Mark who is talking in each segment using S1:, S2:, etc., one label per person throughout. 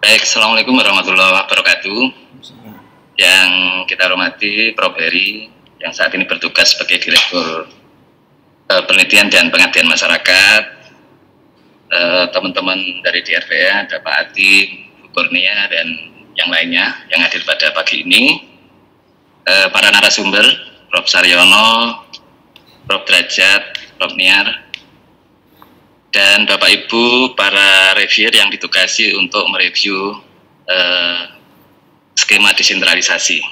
S1: Baik, Assalamualaikum warahmatullahi wabarakatuh. Yang kita hormati Prof. Heri, yang saat ini bertugas sebagai Direktur Penelitian dan Pengabdian Masyarakat, teman-teman dari DRPA, ada Pak Adi, Bu Kurnia, dan yang lainnya yang hadir pada pagi ini, para narasumber, Prof. Saryono, Prof. Derajat, Prof. Niar, dan Bapak Ibu para reviewer yang ditugasi untuk mereview skema desentralisasi.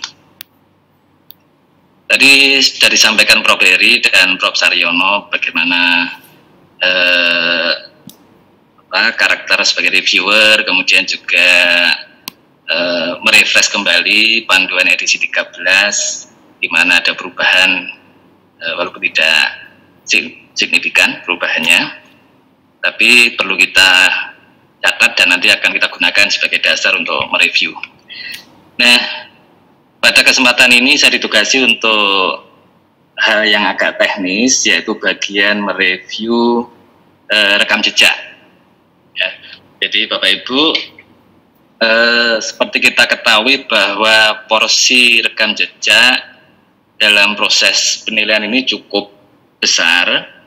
S1: Tadi sudah disampaikan Prof. Heri dan Prof. Saryono bagaimana karakter sebagai reviewer, kemudian juga merefresh kembali panduan edisi 13 di mana ada perubahan walaupun tidak signifikan perubahannya, tapi perlu kita catat dan nanti akan kita gunakan sebagai dasar untuk mereview. Nah, pada kesempatan ini saya ditugasi untuk hal yang agak teknis, yaitu bagian mereview rekam jejak. Ya, jadi Bapak Ibu, seperti kita ketahui bahwa porsi rekam jejak dalam proses penilaian ini cukup besar.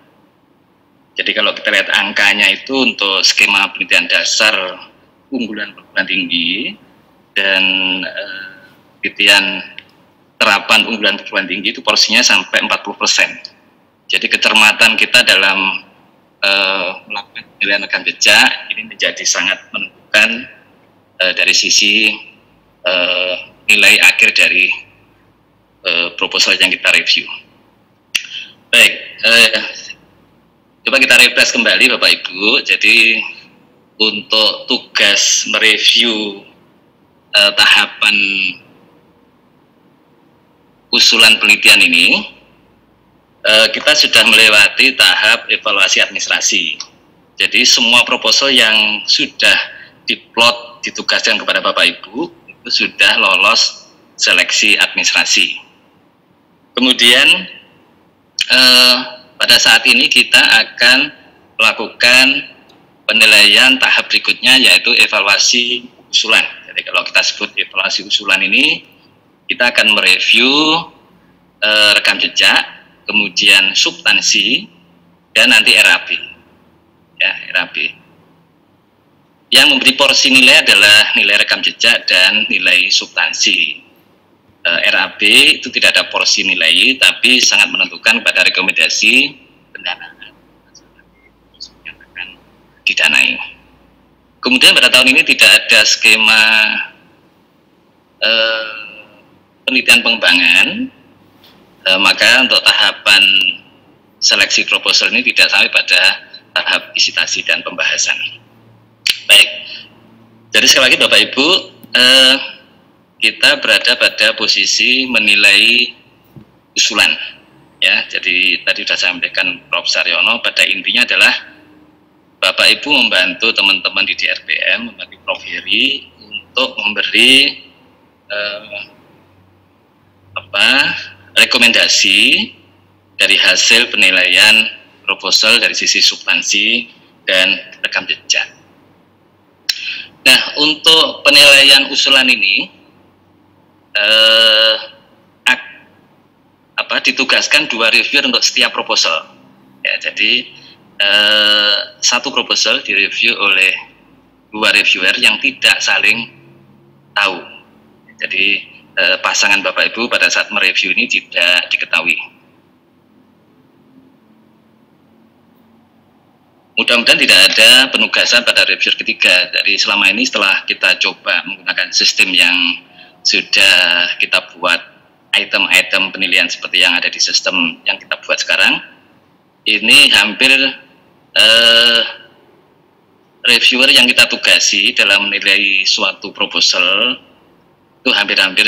S1: Jadi kalau kita lihat angkanya itu untuk skema penelitian dasar unggulan perguruan tinggi dan penelitian terapan unggulan perguruan tinggi itu porsinya sampai 40%. Jadi kecermatan kita dalam melakukan penilaian rekam jejak ini menjadi sangat menentukan dari sisi nilai akhir dari proposal yang kita review. Baik, coba kita refresh kembali Bapak Ibu. Jadi untuk tugas mereview tahapan usulan penelitian ini, kita sudah melewati tahap evaluasi administrasi. Jadi semua proposal yang sudah diplot ditugaskan kepada Bapak Ibu itu sudah lolos seleksi administrasi. Kemudian pada saat ini kita akan melakukan penilaian tahap berikutnya, yaitu evaluasi usulan. Jadi kalau kita sebut evaluasi usulan ini, kita akan mereview rekam jejak, kemudian substansi, dan nanti RAB. Ya, RAB. Yang memberi porsi nilai adalah nilai rekam jejak dan nilai substansi. RAB itu tidak ada porsi nilai, tapi sangat menentukan pada rekomendasi pendanaan yang akan didanai. Kemudian pada tahun ini tidak ada skema penelitian pengembangan, maka untuk tahapan seleksi proposal ini tidak sampai pada tahap visitasi dan pembahasan. Baik, jadi sekali lagi Bapak Ibu, kita berada pada posisi menilai usulan, ya. Jadi tadi sudah saya sampaikan Prof. Saryono, pada intinya adalah Bapak Ibu membantu teman-teman di DRPM, membantu Prof. Heri untuk memberi rekomendasi dari hasil penilaian proposal dari sisi substansi dan rekam jejak. Nah, untuk penilaian usulan ini ditugaskan 2 reviewer untuk setiap proposal. Ya, jadi satu proposal direview oleh 2 reviewer yang tidak saling tahu. Jadi pasangan Bapak Ibu pada saat mereview ini tidak diketahui. Mudah-mudahan tidak ada penugasan pada reviewer ketiga. Dari selama ini setelah kita coba menggunakan sistem yang sudah kita buat item-item penilaian seperti yang ada di sistem yang kita buat sekarang, ini hampir reviewer yang kita tugasi dalam menilai suatu proposal itu hampir-hampir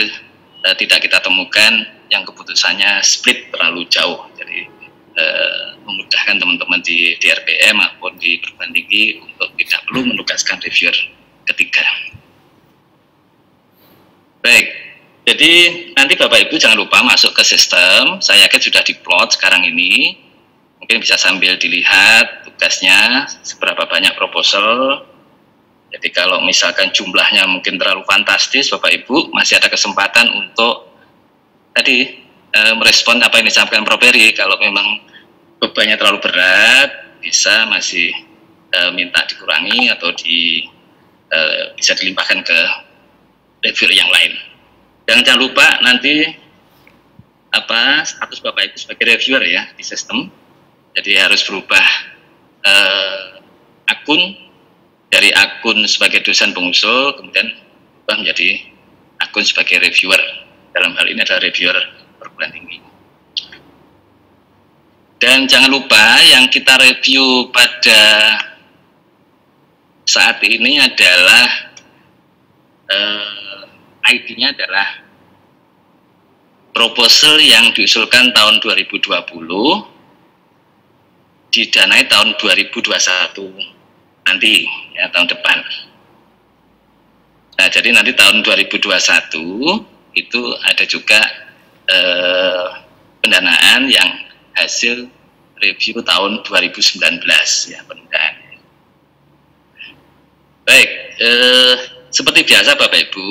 S1: tidak kita temukan yang keputusannya split terlalu jauh. Jadi memudahkan teman-teman di DRPM maupun di perguruan tinggi untuk tidak perlu menugaskan reviewer ketiga. Baik, jadi nanti Bapak Ibu jangan lupa masuk ke sistem. Saya yakin sudah diplot sekarang ini. Mungkin bisa sambil dilihat tugasnya seberapa banyak proposal, Jadi kalau misalkan jumlahnya mungkin terlalu fantastis, Bapak Ibu masih ada kesempatan untuk tadi merespon apa yang disampaikan Prof. Peri. Kalau memang bebannya terlalu berat, bisa masih minta dikurangi atau bisa dilimpahkan ke reviewer yang lain. Dan jangan lupa nanti status Bapak Ibu sebagai reviewer ya di sistem. Jadi harus berubah akun dari akun sebagai dosen pengusul, kemudian berubah menjadi akun sebagai reviewer. Dalam hal ini adalah reviewer perguruan tinggi. Dan jangan lupa yang kita review pada saat ini adalah ID-nya adalah proposal yang diusulkan tahun 2020 didanai tahun 2021 nanti ya, tahun depan. Nah, jadi nanti tahun 2021 itu ada juga pendanaan yang hasil review tahun 2019 ya, pendanaan. Baik, seperti biasa Bapak Ibu,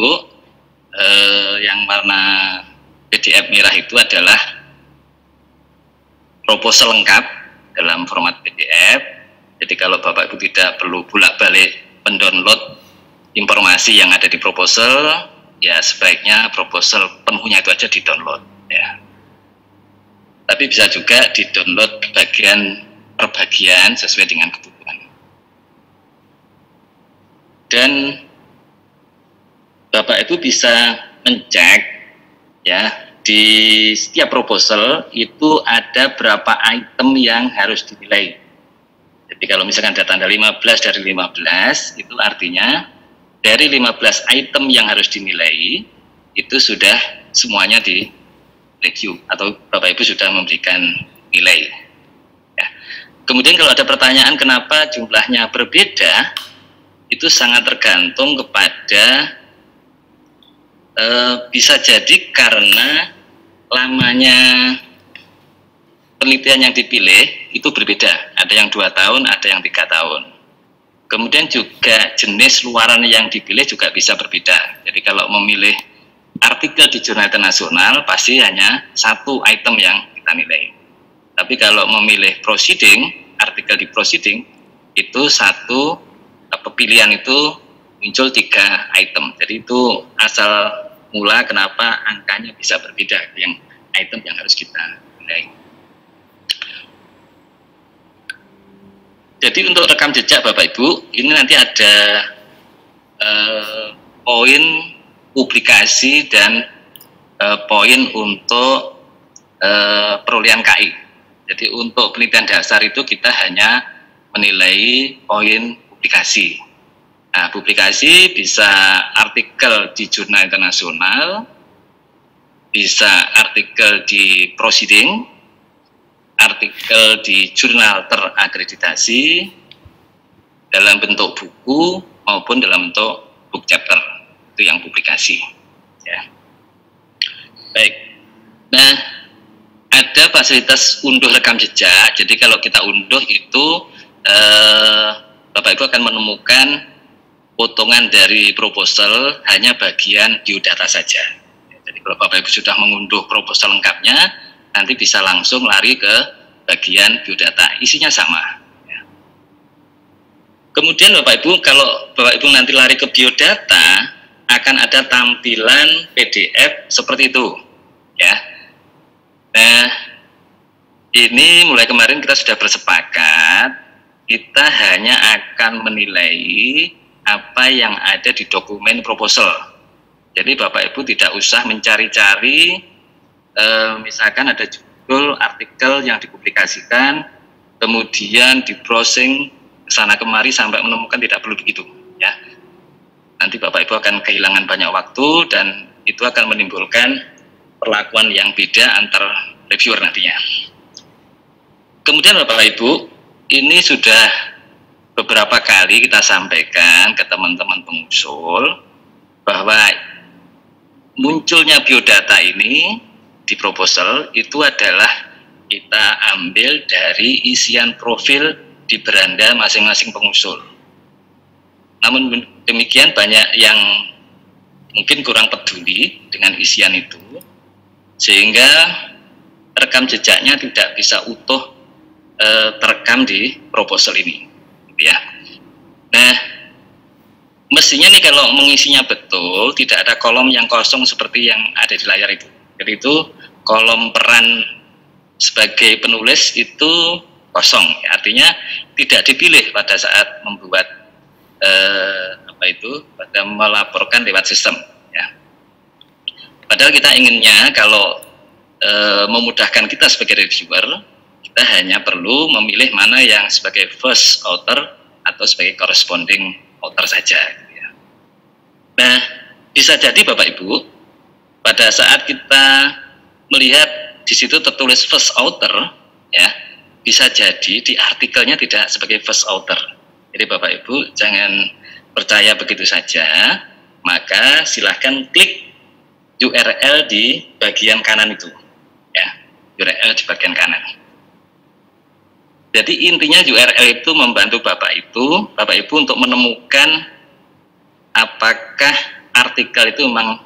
S1: yang warna PDF merah itu adalah proposal lengkap dalam format PDF. Jadi kalau Bapak Ibu tidak perlu bolak-balik mendownload informasi yang ada di proposal, ya sebaiknya proposal penuhnya itu aja di-download ya. Tapi bisa juga di-download bagian per bagian sesuai dengan kebutuhan. Dan Bapak Ibu bisa mencek ya, di setiap proposal itu ada berapa item yang harus dinilai. Jadi kalau misalkan ada tanda 15 dari 15, itu artinya dari 15 item yang harus dinilai, itu sudah semuanya di review, atau Bapak Ibu sudah memberikan nilai. Ya. Kemudian kalau ada pertanyaan kenapa jumlahnya berbeda, itu sangat tergantung kepada, bisa jadi karena lamanya penelitian yang dipilih itu berbeda, ada yang 2 tahun, ada yang 3 tahun. Kemudian juga jenis luaran yang dipilih juga bisa berbeda. Jadi kalau memilih artikel di jurnal internasional pasti hanya satu item yang kita nilai. Tapi kalau memilih proceeding, artikel di proceeding, itu satu pilihan itu muncul 3 item. Jadi itu asal mula kenapa angkanya bisa berbeda yang item yang harus kita nilai. Jadi untuk rekam jejak Bapak Ibu, ini nanti ada poin publikasi dan poin untuk perolehan KI. Jadi untuk penelitian dasar itu kita hanya menilai poin publikasi. Nah, publikasi bisa artikel di jurnal internasional, bisa artikel di proceeding, artikel di jurnal terakreditasi dalam bentuk buku maupun dalam bentuk book chapter, itu yang publikasi ya. Baik, nah ada fasilitas unduh rekam jejak. Jadi kalau kita unduh itu Bapak Ibu akan menemukan potongan dari proposal hanya bagian biodata saja. Jadi kalau Bapak Ibu sudah mengunduh proposal lengkapnya, nanti bisa langsung lari ke bagian biodata, isinya sama ya. Kemudian Bapak Ibu, kalau Bapak Ibu nanti lari ke biodata, akan ada tampilan PDF seperti itu ya. Nah, ini mulai kemarin kita sudah bersepakat, kita hanya akan menilai apa yang ada di dokumen proposal. Jadi Bapak Ibu tidak usah mencari-cari, misalkan ada judul artikel yang dipublikasikan, kemudian di browsing kesana kemari sampai menemukan, tidak perlu begitu ya. Nanti Bapak Ibu akan kehilangan banyak waktu dan itu akan menimbulkan perlakuan yang beda antar reviewer nantinya. Kemudian Bapak Ibu, ini sudah beberapa kali kita sampaikan ke teman-teman pengusul bahwa munculnya biodata ini di proposal itu adalah kita ambil dari isian profil di beranda masing-masing pengusul. Namun demikian banyak yang mungkin kurang peduli dengan isian itu, sehingga rekam jejaknya tidak bisa utuh terekam di proposal ini, ya. Nah, mestinya nih kalau mengisinya betul, tidak ada kolom yang kosong seperti yang ada di layar itu. Jadi itu kolom peran sebagai penulis itu kosong, ya. Artinya tidak dipilih pada saat membuat pada melaporkan lewat sistem, ya. Padahal kita inginnya kalau memudahkan kita sebagai reviewer, kita hanya perlu memilih mana yang sebagai first author atau sebagai corresponding author saja, gitu ya. Nah, bisa jadi Bapak Ibu, pada saat kita melihat di situ tertulis first author, ya, bisa jadi di artikelnya tidak sebagai first author. Jadi Bapak Ibu jangan percaya begitu saja, maka silahkan klik URL di bagian kanan itu, ya, URL di bagian kanan. Jadi intinya URL itu membantu Bapak Ibu untuk menemukan apakah artikel itu memang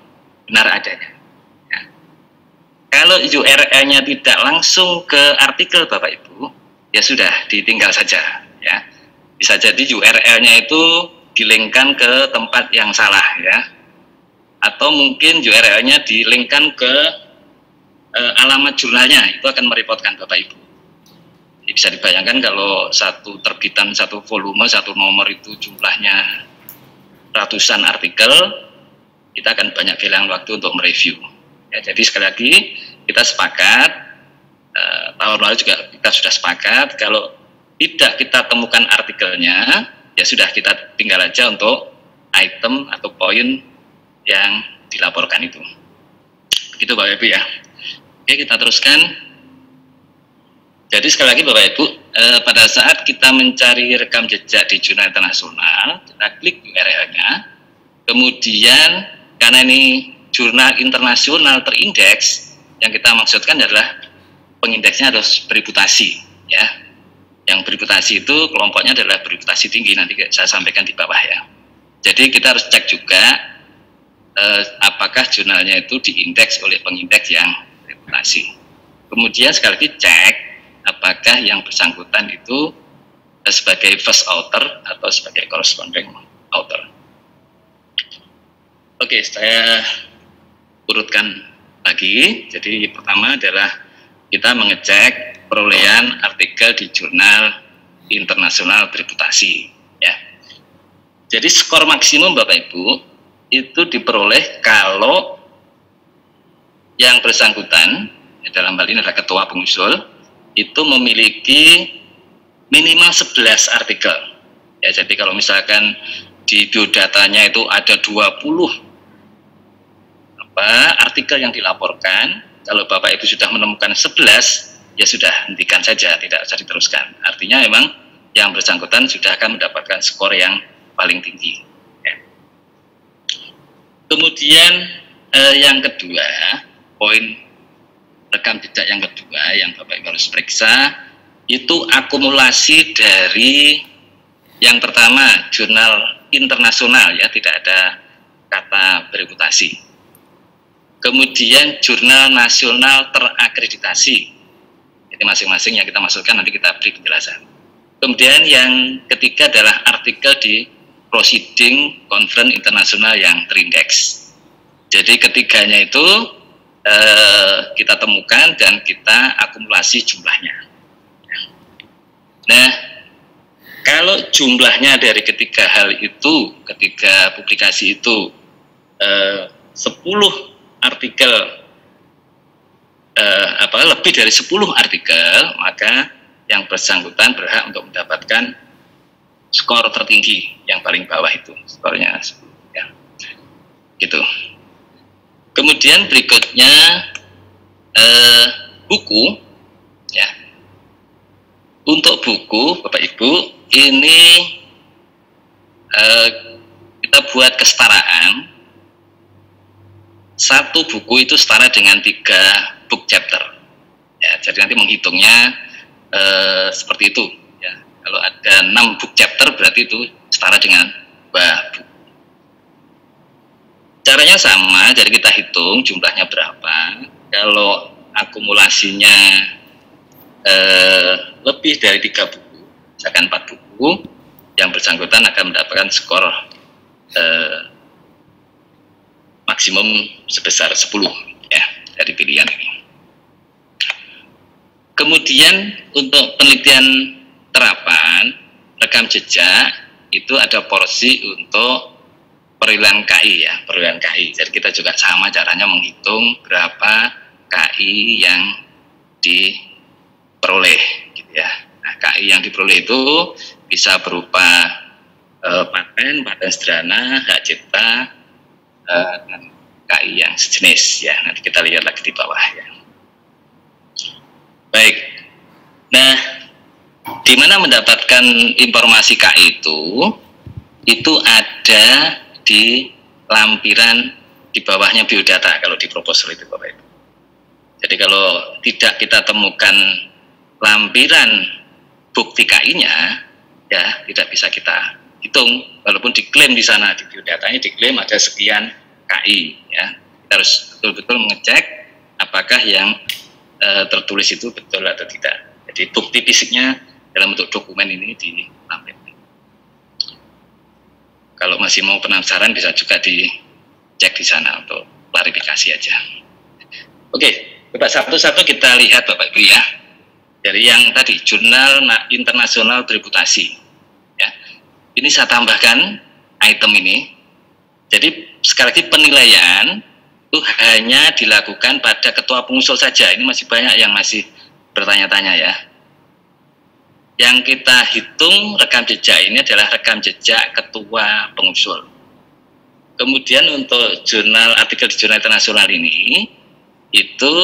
S1: benar adanya. Ya. Kalau URL-nya tidak langsung ke artikel Bapak Ibu, ya sudah ditinggal saja, ya. Bisa jadi URL-nya itu dilinkkan ke tempat yang salah, ya. Atau mungkin URL-nya dilinkkan ke alamat jurnalnya, itu akan merepotkan Bapak Ibu. Jadi bisa dibayangkan kalau satu terbitan, satu volume, satu nomor itu jumlahnya ratusan artikel, kita akan banyak kehilangan waktu untuk mereview. Ya, jadi sekali lagi kita sepakat, tahun lalu juga kita sudah sepakat, kalau tidak kita temukan artikelnya, ya sudah kita tinggal aja untuk item atau poin yang dilaporkan itu. Begitu Bapak Ibu, ya. Oke, kita teruskan. Jadi sekali lagi Bapak Ibu, pada saat kita mencari rekam jejak di jurnal internasional, kita klik URL-nya, kemudian karena ini jurnal internasional terindeks, yang kita maksudkan adalah pengindeksnya harus bereputasi, ya. Yang bereputasi itu kelompoknya adalah bereputasi tinggi, nanti saya sampaikan di bawah, ya. Jadi kita harus cek juga apakah jurnalnya itu diindeks oleh pengindeks yang bereputasi. Kemudian sekali lagi cek apakah yang bersangkutan itu sebagai first author atau sebagai corresponding author. Oke, saya urutkan lagi. Jadi pertama adalah kita mengecek perolehan artikel di jurnal internasional bereputasi, ya. Jadi skor maksimum Bapak Ibu itu diperoleh kalau yang bersangkutan, ya, dalam hal ini adalah ketua pengusul, itu memiliki minimal 11 artikel. Ya, jadi kalau misalkan di biodatanya itu ada 20 artikel yang dilaporkan, kalau Bapak Ibu sudah menemukan 11, ya sudah, hentikan saja, tidak usah diteruskan. Artinya memang yang bersangkutan sudah akan mendapatkan skor yang paling tinggi. Ya. Kemudian yang kedua, poin rekam jejak yang kedua yang Bapak Ibu harus periksa itu akumulasi dari yang pertama jurnal internasional, ya, tidak ada kata bereputasi. Kemudian jurnal nasional terakreditasi, jadi masing-masing yang kita masukkan nanti kita beri penjelasan. Kemudian yang ketiga adalah artikel di proceeding conference internasional yang terindeks. Jadi ketiganya itu kita temukan dan kita akumulasi jumlahnya. Nah, kalau jumlahnya dari ketiga hal itu, ketiga publikasi itu 10 artikel, lebih dari 10 artikel, maka yang bersangkutan berhak untuk mendapatkan skor tertinggi yang paling bawah itu, skornya 10, ya. Gitu. Kemudian berikutnya buku, ya. Untuk buku Bapak Ibu ini kita buat kesetaraan, satu buku itu setara dengan 3 book chapter, ya. Jadi nanti menghitungnya seperti itu, ya. Kalau ada 6 book chapter berarti itu setara dengan buku. Caranya sama, jadi kita hitung jumlahnya berapa. Kalau akumulasinya lebih dari 3 buku, misalkan 4 buku, yang bersangkutan akan mendapatkan skor maksimum sebesar 10 ya dari pilihan ini. Kemudian untuk penelitian terapan rekam jejak itu ada porsi untuk perwilian KI ya, perwilian KI. Jadi kita juga sama caranya menghitung berapa KI yang diperoleh gitu ya. Nah, KI yang diperoleh itu bisa berupa paten sederhana, hak cipta, dan KI yang sejenis ya. Nanti kita lihat lagi di bawah ya. Baik. Nah, di mana mendapatkan informasi KI itu ada di lampiran di bawahnya biodata kalau di proposal itu Bapak Ibu. Jadi kalau tidak kita temukan lampiran bukti KI-nya, ya tidak bisa kita hitung, walaupun diklaim di sana di biodatanya diklaim ada sekian KI ya. Kita harus betul-betul mengecek apakah yang tertulis itu betul atau tidak. Jadi bukti fisiknya dalam bentuk dokumen ini dilampirkan. Kalau masih mau penasaran bisa juga dicek di sana untuk klarifikasi aja. Oke, Bapak satu-satu kita lihat Bapak Ibu ya. Dari yang tadi Jurnal Internasional Bereputasi. Ya. Ini saya tambahkan item ini. Jadi sekali lagi penilaian itu hanya dilakukan pada ketua pengusul saja. Ini masih banyak yang masih bertanya-tanya ya. Yang kita hitung rekam jejak ini adalah rekam jejak ketua pengusul. Kemudian untuk artikel di jurnal internasional ini, itu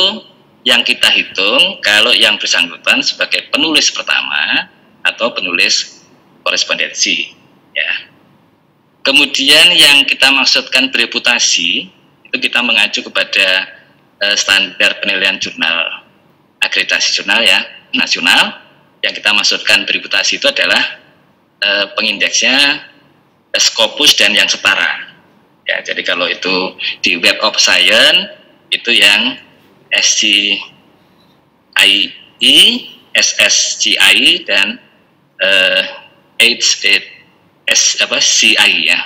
S1: yang kita hitung kalau yang bersangkutan sebagai penulis pertama atau penulis korespondensi. Ya. Kemudian yang kita maksudkan bereputasi, itu kita mengacu kepada standar penilaian jurnal, akreditasi jurnal ya, nasional. Yang kita maksudkan bereputasi itu adalah pengindeksnya Scopus dan yang setara. Ya, jadi kalau itu di Web of Science itu yang SCIE, SSCI dan CI ya.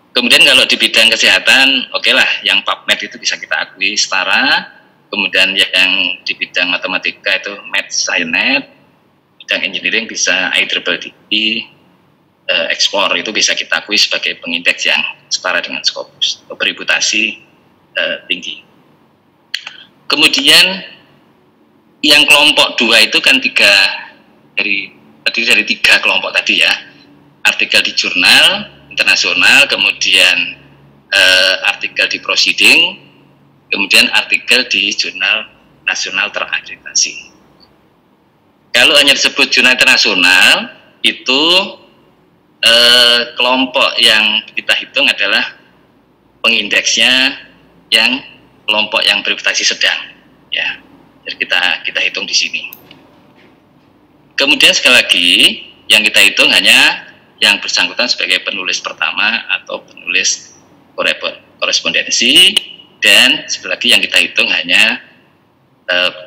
S1: Kemudian kalau di bidang kesehatan, oke lah, yang PubMed itu bisa kita akui setara. Kemudian yang di bidang matematika itu MedSciNet, bidang engineering bisa IEEE, ekspor itu bisa kita akui sebagai pengindeks yang setara dengan Scopus, bereputasi tinggi. Kemudian yang kelompok 2 itu kan terdiri dari 3 kelompok tadi ya, artikel di jurnal internasional, kemudian artikel di proceeding, kemudian artikel di jurnal nasional terakreditasi. Kalau hanya disebut jurnal internasional, itu kelompok yang kita hitung adalah pengindeksnya yang kelompok yang bereputasi sedang, ya. Jadi kita hitung di sini. Kemudian sekali lagi yang kita hitung hanya yang bersangkutan sebagai penulis pertama atau penulis korespondensi, dan sekali lagi yang kita hitung hanya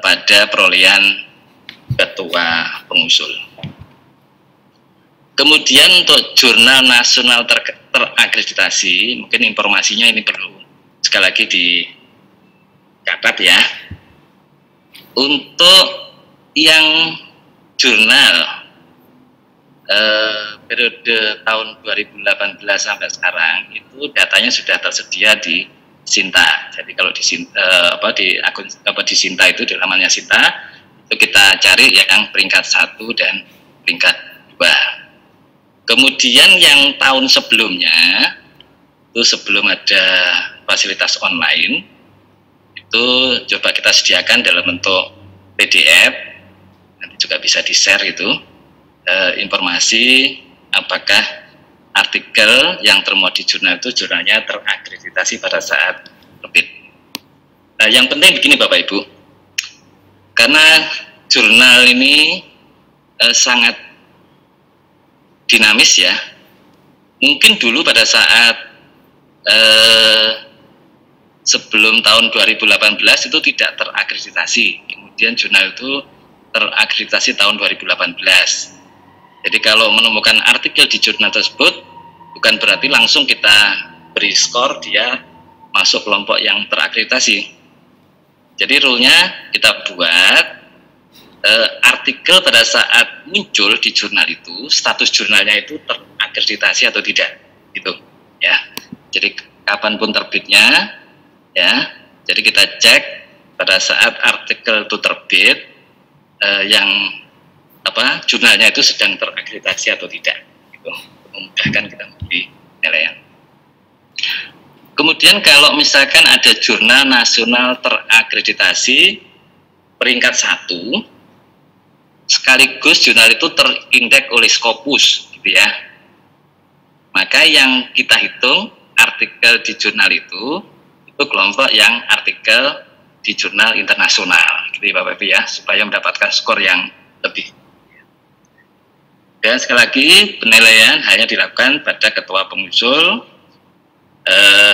S1: pada perolehan ketua pengusul. Kemudian untuk jurnal nasional terakreditasi, mungkin informasinya ini perlu sekali lagi dicatat ya. Untuk yang jurnal periode tahun 2018 sampai sekarang itu datanya sudah tersedia di Sinta. Jadi kalau di Sinta itu di lamannya Sinta itu kita cari yang peringkat 1 dan peringkat 2. Kemudian yang tahun sebelumnya itu sebelum ada fasilitas online itu coba kita sediakan dalam bentuk PDF, nanti juga bisa di-share itu informasi apakah artikel yang termuat di jurnal itu jurnalnya terakreditasi pada saat terbit. Yang penting begini Bapak Ibu, karena jurnal ini sangat dinamis ya. mungkin dulu pada saat sebelum tahun 2018 itu tidak terakreditasi, kemudian jurnal itu terakreditasi tahun 2018. Jadi kalau menemukan artikel di jurnal tersebut bukan berarti langsung kita beri skor dia masuk kelompok yang terakreditasi. Jadi rule-nya kita buat artikel pada saat muncul di jurnal itu status jurnalnya itu terakreditasi atau tidak, gitu ya. Jadi kapanpun terbitnya, ya. Jadi kita cek pada saat artikel itu terbit yang jurnalnya itu sedang terakreditasi atau tidak, gitu. Memudahkan kita memberi penilaian. Kemudian kalau misalkan ada jurnal nasional terakreditasi peringkat 1 sekaligus jurnal itu terindeks oleh Scopus, gitu ya, maka yang kita hitung artikel di jurnal itu kelompok yang artikel di jurnal internasional, gitu ya Bapak Ibu ya, supaya mendapatkan skor yang lebih. Dan sekali lagi penilaian hanya dilakukan pada ketua pengusul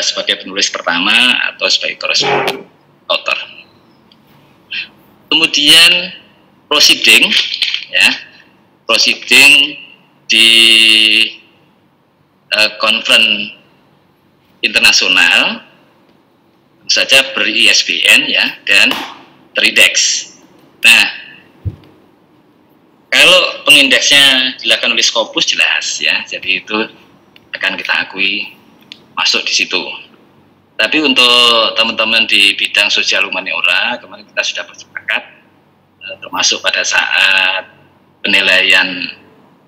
S1: sebagai penulis pertama atau sebagai corresponding author. Kemudian proceeding, ya, proceeding di conference internasional tentu saja ber-ISBN ya dan terindeks. Nah, kalau pengindeksnya dilakukan oleh Scopus jelas ya, jadi itu akan kita akui masuk di situ. Tapi untuk teman-teman di bidang sosial humaniora, kemarin kita sudah bersepakat, termasuk pada saat penilaian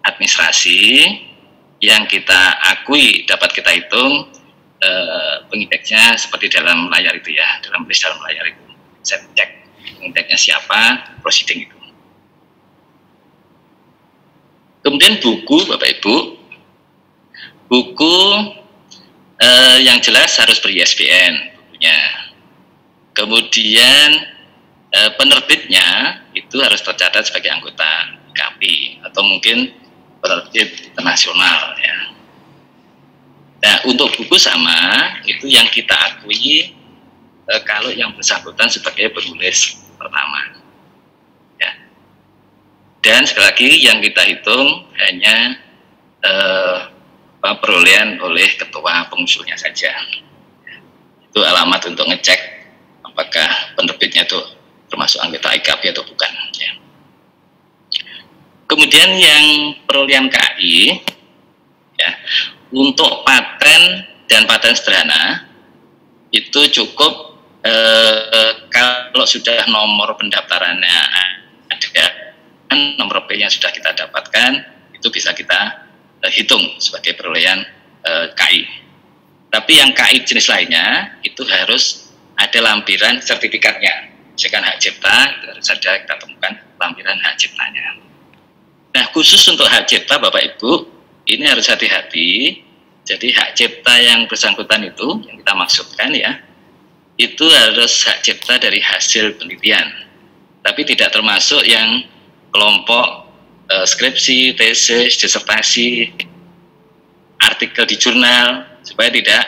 S1: administrasi yang kita akui dapat kita hitung pengindeksnya seperti dalam layar itu ya, dalam layar itu. Saya cek pengindeksnya siapa, proceeding itu. Kemudian buku, Bapak Ibu, buku yang jelas harus ber-ISBN bukunya. Kemudian penerbitnya itu harus tercatat sebagai anggota IKAPI atau mungkin penerbit internasional ya. Nah, untuk buku sama itu yang kita akui kalau yang bersangkutan sebagai penulis pertama. Ya. Dan sekali lagi yang kita hitung hanya perolehan oleh ketua pengusulnya saja. Itu alamat untuk ngecek apakah penerbitnya itu termasuk anggota IKAPI atau bukan. Ya. Kemudian yang perolehan KI, ya, untuk paten dan paten sederhana itu cukup kalau sudah nomor pendaftarannya ada, nomor P yang sudah kita dapatkan itu bisa kita hitung sebagai perolehan KI. Tapi yang KI jenis lainnya itu harus ada lampiran sertifikatnya. Misalkan hak cipta itu harus ada kita temukan lampiran hak ciptanya. Nah, khusus untuk hak cipta Bapak Ibu ini harus hati-hati. Jadi hak cipta yang bersangkutan itu yang kita maksudkan ya, itu harus hak cipta dari hasil penelitian. Tapi tidak termasuk yang kelompok skripsi, tesis, disertasi, artikel di jurnal, supaya tidak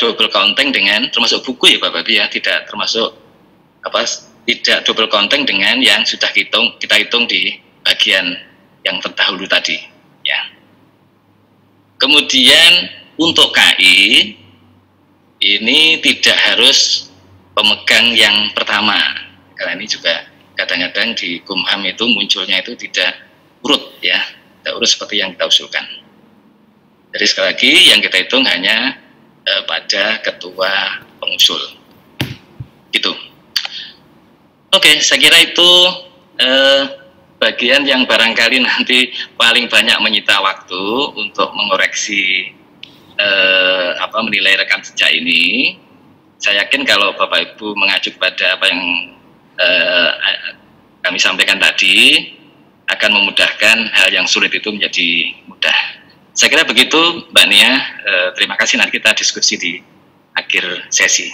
S1: double counting dengan termasuk buku ya Bapak Ibu ya, tidak termasuk tidak double counting dengan yang sudah kita hitung di bagian yang terdahulu tadi ya. Kemudian untuk KI ini tidak harus pemegang yang pertama, karena ini juga kadang-kadang di Kumham itu munculnya itu tidak urut ya, tidak urut seperti yang kita usulkan. Jadi sekali lagi yang kita hitung hanya pada ketua pengusul gitu. Oke, saya kira itu bagian yang barangkali nanti paling banyak menyita waktu untuk mengoreksi menilai rekam jejak ini. Saya yakin kalau Bapak Ibu mengacu pada apa yang kami sampaikan tadi akan memudahkan hal yang sulit itu menjadi mudah. Saya kira begitu Mbak Nia, terima kasih, nanti kita diskusi di akhir sesi.